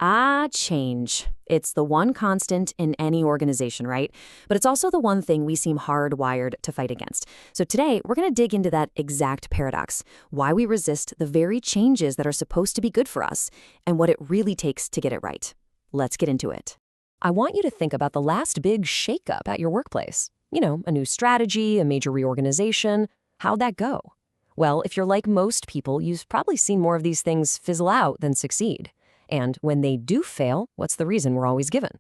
Change. It's the one constant in any organization, right? But it's also the one thing we seem hardwired to fight against. So today, we're going to dig into that exact paradox, why we resist the very changes that are supposed to be good for us, and what it really takes to get it right. Let's get into it. I want you to think about the last big shakeup at your workplace. A new strategy, a major reorganization. How'd that go? Well, if you're like most people, you've probably seen more of these things fizzle out than succeed. And when they do fail, what's the reason we're always given?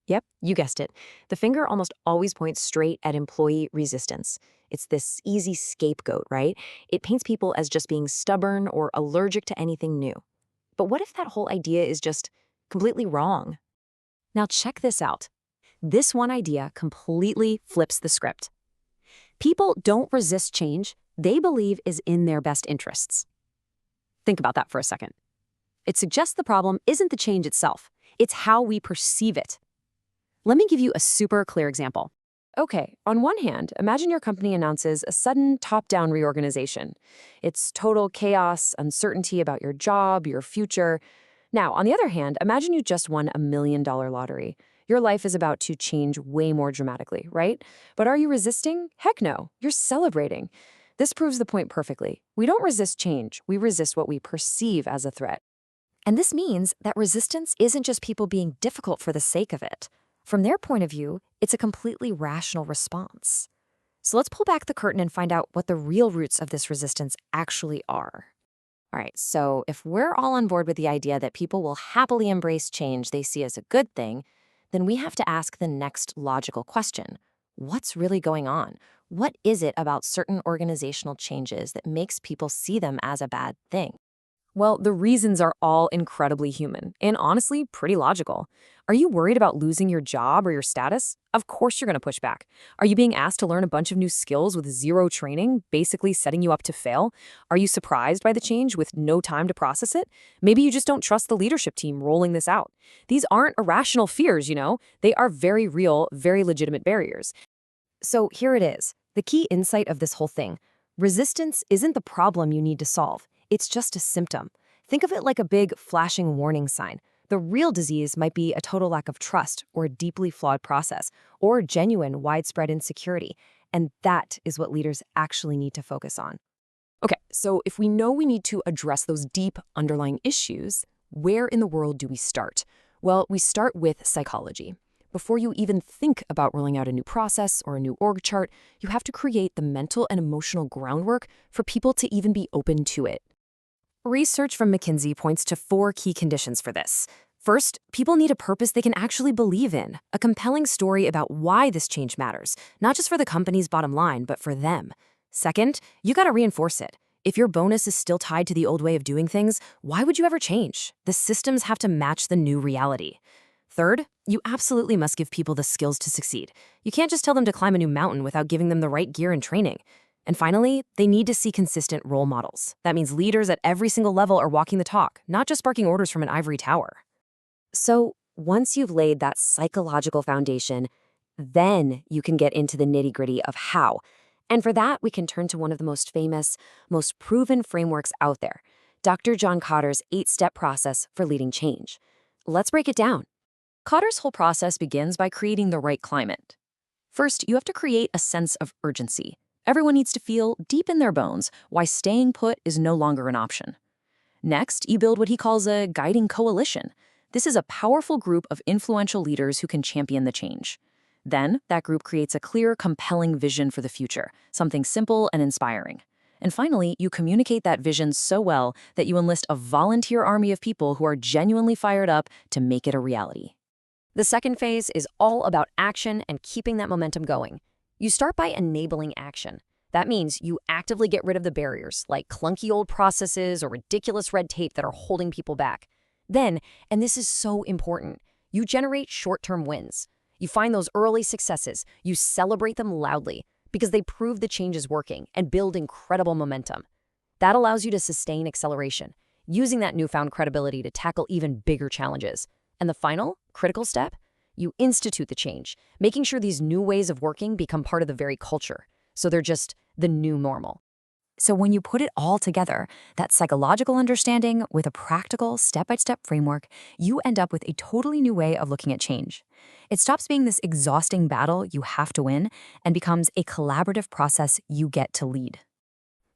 Yep, you guessed it. The finger almost always points straight at employee resistance. It's this easy scapegoat, right? It paints people as just being stubborn or allergic to anything new. But what if that whole idea is just completely wrong? Now check this out. This one idea completely flips the script. People don't resist change they believe is in their best interests. Think about that for a second. It suggests the problem isn't the change itself, it's how we perceive it. Let me give you a super clear example. Okay, on one hand, imagine your company announces a sudden top-down reorganization. It's total chaos, uncertainty about your job, your future. Now, on the other hand, imagine you just won $1 million lottery. Your life is about to change way more dramatically, right? But are you resisting? Heck no, you're celebrating. This proves the point perfectly. We don't resist change, we resist what we perceive as a threat. And this means that resistance isn't just people being difficult for the sake of it. From their point of view, it's a completely rational response. So let's pull back the curtain and find out what the real roots of this resistance actually are. All right, so if we're all on board with the idea that people will happily embrace change they see as a good thing, then we have to ask the next logical question. What's really going on? What is it about certain organizational changes that makes people see them as a bad thing? Well, the reasons are all incredibly human and honestly pretty logical. Are you worried about losing your job or your status? Of course you're going to push back. Are you being asked to learn a bunch of new skills with zero training, basically setting you up to fail? Are you surprised by the change with no time to process it? Maybe you just don't trust the leadership team rolling this out. These aren't irrational fears, They are very real, very legitimate barriers. So here it is, the key insight of this whole thing. Resistance isn't the problem you need to solve. It's just a symptom. Think of it like a big, flashing warning sign. The real disease might be a total lack of trust, or a deeply flawed process, or genuine, widespread insecurity. And that is what leaders actually need to focus on. Okay, so if we know we need to address those deep, underlying issues, where in the world do we start? Well, we start with psychology. Before you even think about rolling out a new process or a new org chart, you have to create the mental and emotional groundwork for people to even be open to it. Research from McKinsey points to 4 key conditions for this. First, people need a purpose they can actually believe in, a compelling story about why this change matters, not just for the company's bottom line, but for them. Second, you gotta reinforce it. If your bonus is still tied to the old way of doing things, why would you ever change? The systems have to match the new reality. Third, you absolutely must give people the skills to succeed. You can't just tell them to climb a new mountain without giving them the right gear and training. And finally, they need to see consistent role models. That means leaders at every single level are walking the talk, not just barking orders from an ivory tower. So once you've laid that psychological foundation, then you can get into the nitty-gritty of how. And for that, we can turn to one of the most famous, most proven frameworks out there, Dr. John Kotter's 8-step process for leading change. Let's break it down. Kotter's whole process begins by creating the right climate. First, you have to create a sense of urgency. Everyone needs to feel deep in their bones why staying put is no longer an option. Next, you build what he calls a guiding coalition. This is a powerful group of influential leaders who can champion the change. Then, that group creates a clear, compelling vision for the future, something simple and inspiring. And finally, you communicate that vision so well that you enlist a volunteer army of people who are genuinely fired up to make it a reality. The second phase is all about action and keeping that momentum going. You start by enabling action. That means you actively get rid of the barriers, like clunky old processes or ridiculous red tape that are holding people back. Then, and this is so important, you generate short-term wins. You find those early successes, you celebrate them loudly, because they prove the change is working and build incredible momentum. That allows you to sustain acceleration, using that newfound credibility to tackle even bigger challenges. And the final, critical step? You institute the change, making sure these new ways of working become part of the very culture, so they're just the new normal. So when you put it all together, that psychological understanding with a practical step-by-step framework, you end up with a totally new way of looking at change. It stops being this exhausting battle you have to win and becomes a collaborative process you get to lead.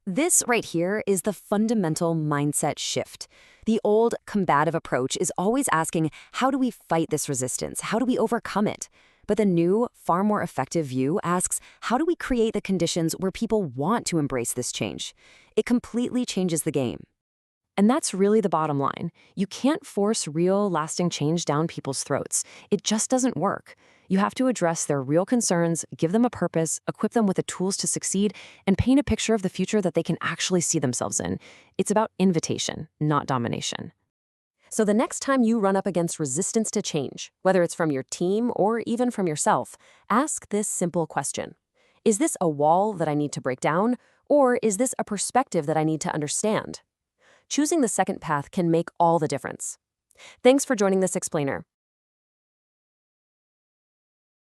This right here is the fundamental mindset shift. The old combative approach is always asking, how do we fight this resistance? How do we overcome it? But the new, far more effective view asks, how do we create the conditions where people want to embrace this change? It completely changes the game. And that's really the bottom line. You can't force real, lasting change down people's throats. It just doesn't work. You have to address their real concerns, give them a purpose, equip them with the tools to succeed, and paint a picture of the future that they can actually see themselves in. It's about invitation, not domination. So the next time you run up against resistance to change, whether it's from your team or even from yourself, ask this simple question. Is this a wall that I need to break down, or is this a perspective that I need to understand? Choosing the second path can make all the difference. Thanks for joining this explainer.